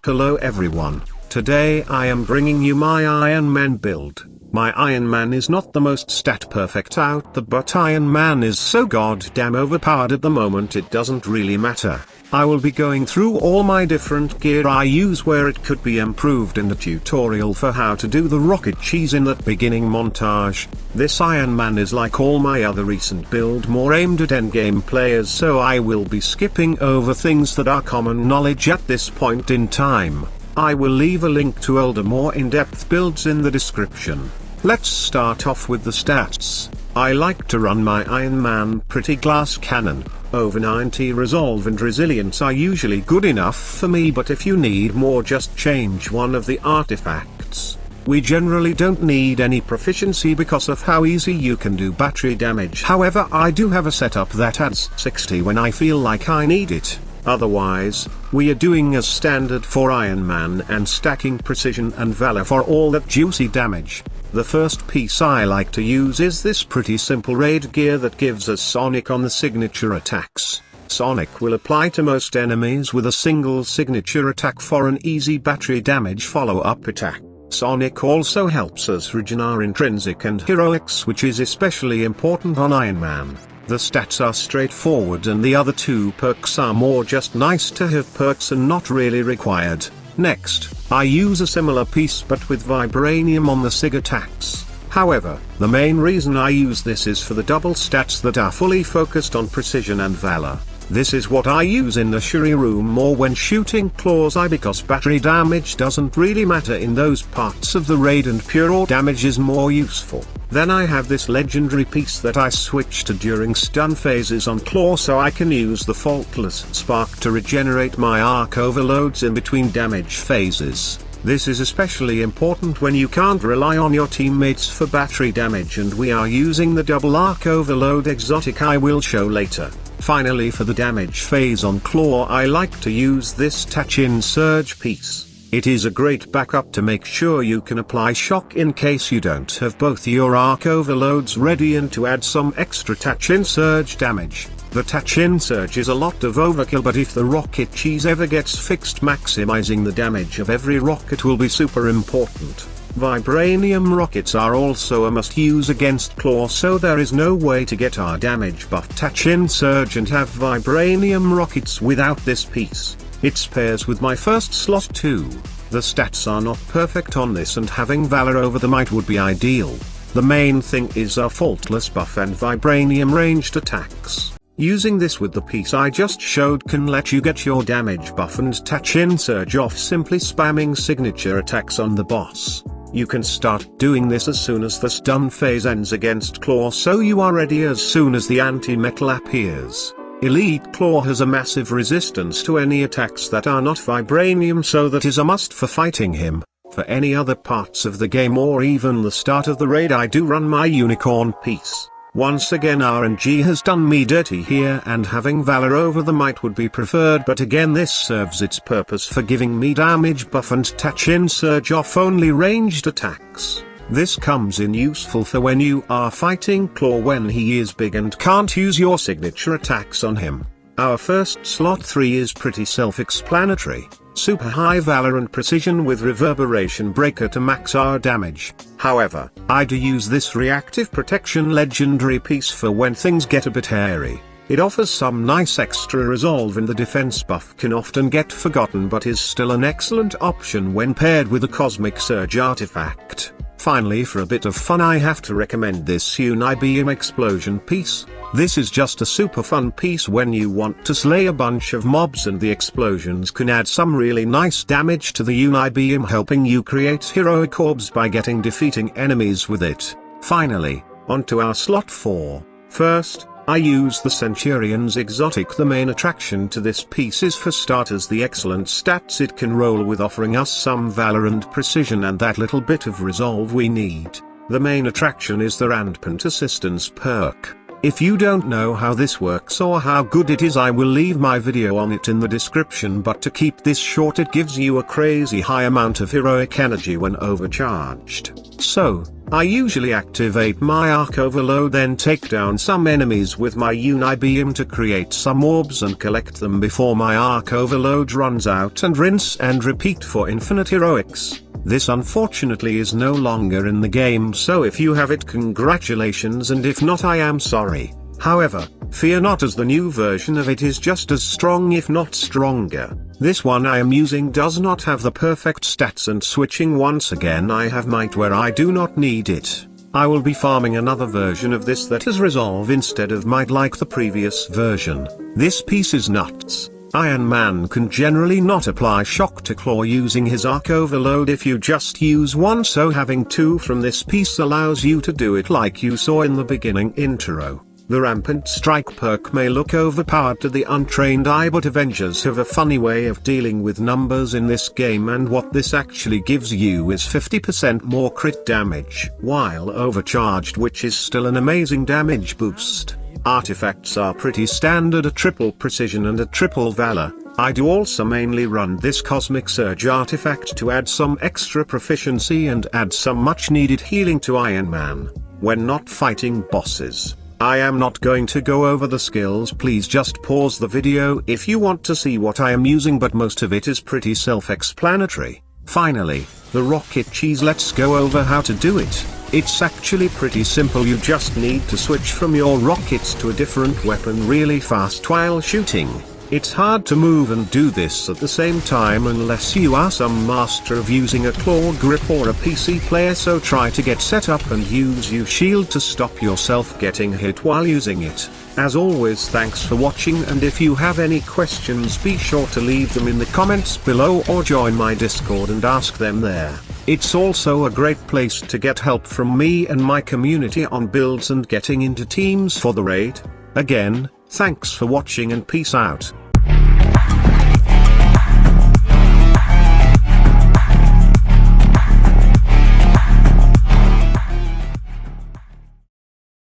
Hello everyone, today I am bringing you my Iron Man build. My Iron Man is not the most stat perfect out there, but Iron Man is so goddamn overpowered at the moment it doesn't really matter. I will be going through all my different gear I use where it could be improved in the tutorial for how to do the rocket cheese in that beginning montage. This Iron Man is like all my other recent build, more aimed at endgame players, so I will be skipping over things that are common knowledge at this point in time. I will leave a link to older more in-depth builds in the description. Let's start off with the stats. I like to run my Iron Man pretty glass cannon. Over 90 resolve and resilience are usually good enough for me, but if you need more just change one of the artifacts. We generally don't need any proficiency because of how easy you can do battery damage. However, I do have a setup that adds 60 when I feel like I need it. Otherwise, we are doing as standard for Iron Man and stacking precision and valor for all that juicy damage. The first piece I like to use is this pretty simple raid gear that gives us Sonic on the signature attacks. Sonic will apply to most enemies with a single signature attack for an easy battery damage follow-up attack. Sonic also helps us regen our intrinsic and heroics, which is especially important on Iron Man. The stats are straightforward and the other two perks are more just nice to have perks and not really required. Next, I use a similar piece but with vibranium on the sig attacks. However, the main reason I use this is for the double stats that are fully focused on precision and valor. This is what I use in the Shuri room or when shooting claws because battery damage doesn't really matter in those parts of the raid and pure damage is more useful. Then I have this legendary piece that I switch to during stun phases on claw so I can use the faultless spark to regenerate my arc overloads in between damage phases. This is especially important when you can't rely on your teammates for battery damage, and we are using the double arc overload exotic I will show later. Finally, for the damage phase on claw I like to use this touch-in surge piece. It is a great backup to make sure you can apply shock in case you don't have both your arc overloads ready and to add some extra touch-in surge damage. The touch-in surge is a lot of overkill, but if the rocket cheese ever gets fixed, maximizing the damage of every rocket will be super important. Vibranium rockets are also a must-use against claw, so there is no way to get our damage buff touch-in surge and have vibranium rockets without this piece. It pairs with my first slot too. The stats are not perfect on this and having valor over the might would be ideal. The main thing is our faultless buff and vibranium ranged attacks. Using this with the piece I just showed can let you get your damage buff and touch-in surge off simply spamming signature attacks on the boss. You can start doing this as soon as the stun phase ends against claw, so you are ready as soon as the anti-metal appears. Elite Claw has a massive resistance to any attacks that are not vibranium, so that is a must for fighting him. For any other parts of the game or even the start of the raid I do run my unicorn piece. Once again RNG has done me dirty here and having valor over the might would be preferred, but again this serves its purpose for giving me damage buff and touch-in surge off only ranged attacks. This comes in useful for when you are fighting claw when he is big and can't use your signature attacks on him. Our first slot 3 is pretty self-explanatory. Super high valor and precision with reverberation breaker to max our damage. However, I do use this reactive protection legendary piece for when things get a bit hairy. It offers some nice extra resolve and the defense buff can often get forgotten, but is still an excellent option when paired with a cosmic surge artifact. Finally, for a bit of fun I have to recommend this Unibeam explosion piece. This is just a super fun piece when you want to slay a bunch of mobs, and the explosions can add some really nice damage to the Unibeam, helping you create heroic orbs by defeating enemies with it. Finally, onto our slot 4. First, I use the Centurion's exotic. The main attraction to this piece is for starters the excellent stats it can roll with, offering us some valor and precision and that little bit of resolve we need. The main attraction is the rampant assistance perk. If you don't know how this works or how good it is, I will leave my video on it in the description, but to keep this short, it gives you a crazy high amount of heroic energy when overcharged. So, I usually activate my arc overload, then take down some enemies with my uni beam to create some orbs and collect them before my arc overload runs out, and rinse and repeat for infinite heroics. This unfortunately is no longer in the game, so if you have it, congratulations, and if not, I am sorry. However, fear not, as the new version of it is just as strong if not stronger. This one I am using does not have the perfect stats, and switching once again I have might where I do not need it. I will be farming another version of this that has resolve instead of might like the previous version. This piece is nuts. Iron Man can generally not apply shock to claw using his arc overload if you just use one, so having two from this piece allows you to do it like you saw in the beginning intro. The rampant strike perk may look overpowered to the untrained eye, but Avengers have a funny way of dealing with numbers in this game, and what this actually gives you is 50% more crit damage while overcharged, which is still an amazing damage boost. Artifacts are pretty standard, a triple precision and a triple valor. I do also mainly run this cosmic surge artifact to add some extra proficiency and add some much needed healing to Iron Man when not fighting bosses. I am not going to go over the skills, please just pause the video if you want to see what I am using, but most of it is pretty self-explanatory. Finally, the rocket cheese, let's go over how to do it. It's actually pretty simple, you just need to switch from your rockets to a different weapon really fast while shooting. It's hard to move and do this at the same time unless you are some master of using a claw grip or a PC player, so try to get set up and use your shield to stop yourself getting hit while using it. As always, thanks for watching, and if you have any questions, be sure to leave them in the comments below or join my Discord and ask them there. It's also a great place to get help from me and my community on builds and getting into teams for the raid. Again, thanks for watching and peace out.